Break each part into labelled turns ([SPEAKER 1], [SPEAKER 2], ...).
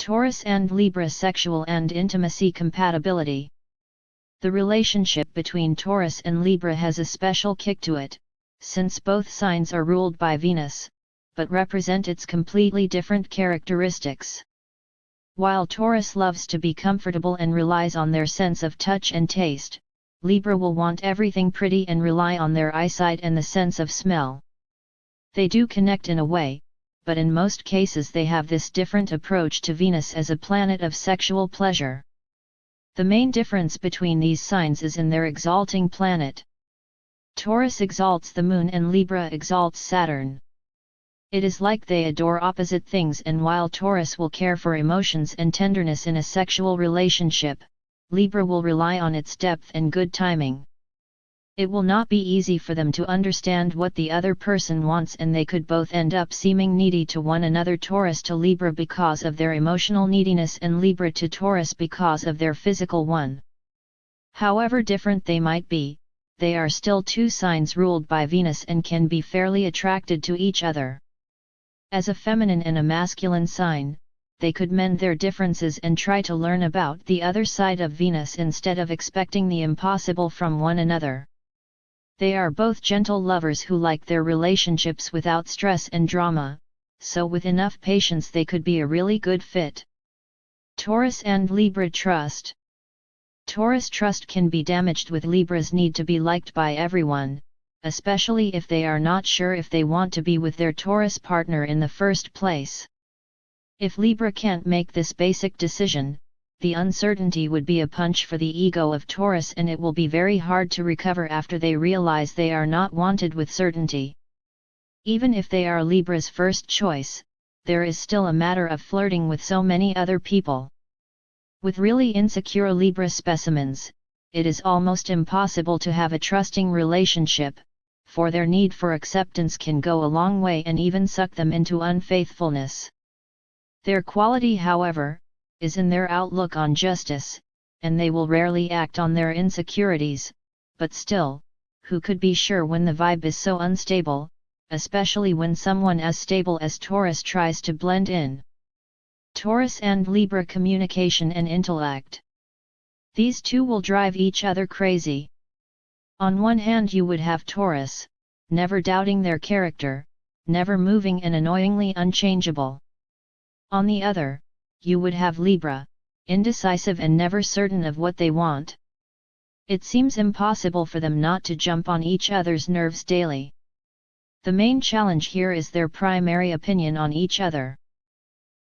[SPEAKER 1] Taurus and Libra sexual and intimacy compatibility. The relationship between Taurus and Libra has a special kick to it, since both signs are ruled by Venus, but represent its completely different characteristics. While Taurus loves to be comfortable and relies on their sense of touch and taste, Libra will want everything pretty and rely on their eyesight and the sense of smell. They do connect in a way, but in most cases they have this different approach to Venus as a planet of sexual pleasure. The main difference between these signs is in their exalting planet. Taurus exalts the Moon and Libra exalts Saturn. It is like they adore opposite things, and while Taurus will care for emotions and tenderness in a sexual relationship, Libra will rely on its depth and good timing. It will not be easy for them to understand what the other person wants, and they could both end up seeming needy to one another, Taurus to Libra because of their emotional neediness and Libra to Taurus because of their physical one. However different they might be, they are still two signs ruled by Venus and can be fairly attracted to each other. As a feminine and a masculine sign, they could mend their differences and try to learn about the other side of Venus instead of expecting the impossible from one another. They are both gentle lovers who like their relationships without stress and drama, so with enough patience they could be a really good fit. Taurus and Libra trust. Taurus trust can be damaged with Libra's need to be liked by everyone, especially if they are not sure if they want to be with their Taurus partner in the first place. If Libra can't make this basic decision, the uncertainty would be a punch for the ego of Taurus, and it will be very hard to recover after they realize they are not wanted with certainty. Even if they are Libra's first choice, there is still a matter of flirting with so many other people. With really insecure Libra specimens, it is almost impossible to have a trusting relationship, for their need for acceptance can go a long way and even suck them into unfaithfulness. Their quality, however, is in their outlook on justice, and they will rarely act on their insecurities, but still, who could be sure when the vibe is so unstable, especially when someone as stable as Taurus tries to blend in. Taurus and Libra communication and intellect. These two will drive each other crazy. On one hand you would have Taurus, never doubting their character, never moving and annoyingly unchangeable. On the other, you would have Libra, indecisive and never certain of what they want. It seems impossible for them not to jump on each other's nerves daily. The main challenge here is their primary opinion on each other.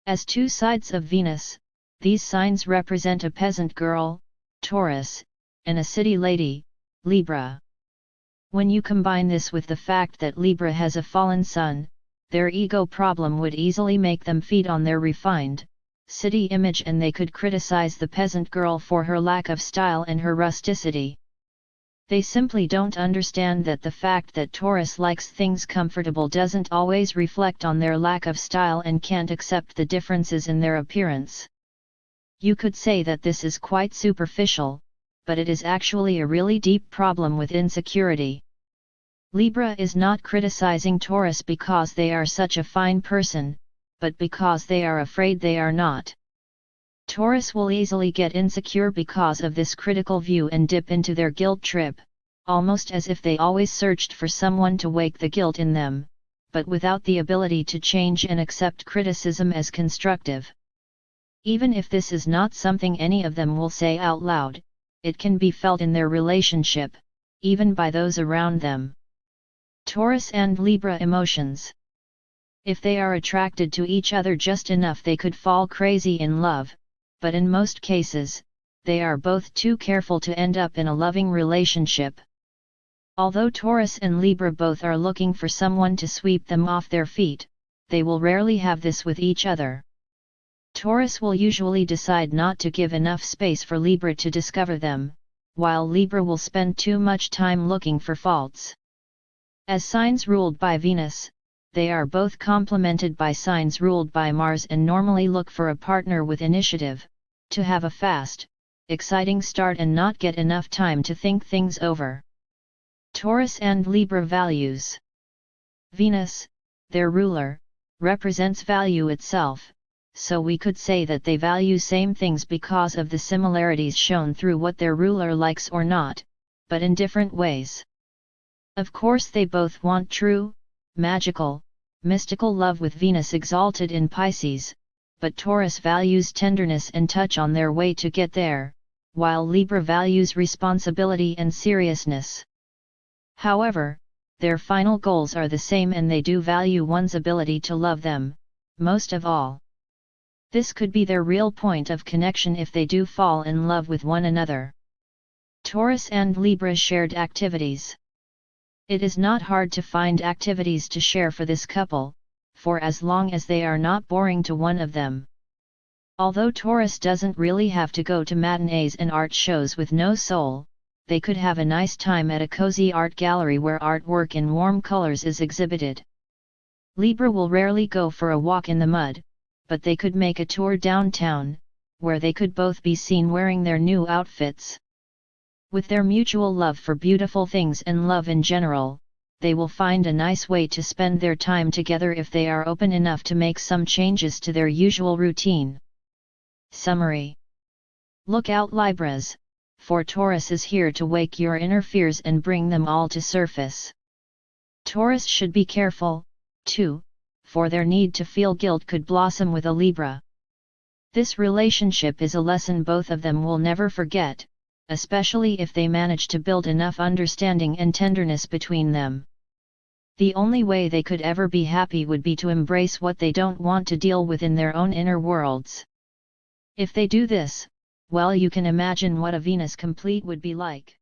[SPEAKER 1] As two sides of Venus, these signs represent a peasant girl, Taurus, and a city lady, Libra. When you combine this with the fact that Libra has a fallen sun, their ego problem would easily make them feed on their refined, city image, and they could criticize the peasant girl for her lack of style and her rusticity. They simply don't understand that the fact that Taurus likes things comfortable doesn't always reflect on their lack of style and can't accept the differences in their appearance. You could say that this is quite superficial, but it is actually a really deep problem with insecurity. Libra is not criticizing Taurus because they are such a fine person, but because they are afraid they are not. Taurus will easily get insecure because of this critical view and dip into their guilt trip, almost as if they always searched for someone to wake the guilt in them, but without the ability to change and accept criticism as constructive. Even if this is not something any of them will say out loud, it can be felt in their relationship, even by those around them. Taurus and Libra emotions. If they are attracted to each other just enough, they could fall crazy in love, but in most cases, they are both too careful to end up in a loving relationship. Although Taurus and Libra both are looking for someone to sweep them off their feet, they will rarely have this with each other. Taurus will usually decide not to give enough space for Libra to discover them, while Libra will spend too much time looking for faults. As signs ruled by Venus, they are both complemented by signs ruled by Mars and normally look for a partner with initiative, to have a fast, exciting start and not get enough time to think things over. Taurus and Libra values. Venus, their ruler, represents value itself, so we could say that they value same things because of the similarities shown through what their ruler likes or not, but in different ways. Of course they both want true, magical, mystical love with Venus exalted in Pisces, but Taurus values tenderness and touch on their way to get there, while Libra values responsibility and seriousness. However, their final goals are the same and they do value one's ability to love them, most of all. This could be their real point of connection if they do fall in love with one another. Taurus and Libra shared activities. It is not hard to find activities to share for this couple, for as long as they are not boring to one of them. Although Taurus doesn't really have to go to matinees and art shows with no soul, they could have a nice time at a cozy art gallery where artwork in warm colors is exhibited. Libra will rarely go for a walk in the mud, but they could make a tour downtown, where they could both be seen wearing their new outfits. With their mutual love for beautiful things and love in general, they will find a nice way to spend their time together if they are open enough to make some changes to their usual routine. Summary. Look out, Libras, for Taurus is here to wake your inner fears and bring them all to surface. Taurus should be careful, too, for their need to feel guilt could blossom with a Libra. This relationship is a lesson both of them will never forget, especially if they manage to build enough understanding and tenderness between them. The only way they could ever be happy would be to embrace what they don't want to deal with in their own inner worlds. If they do this, well, you can imagine what a Venus complete would be like.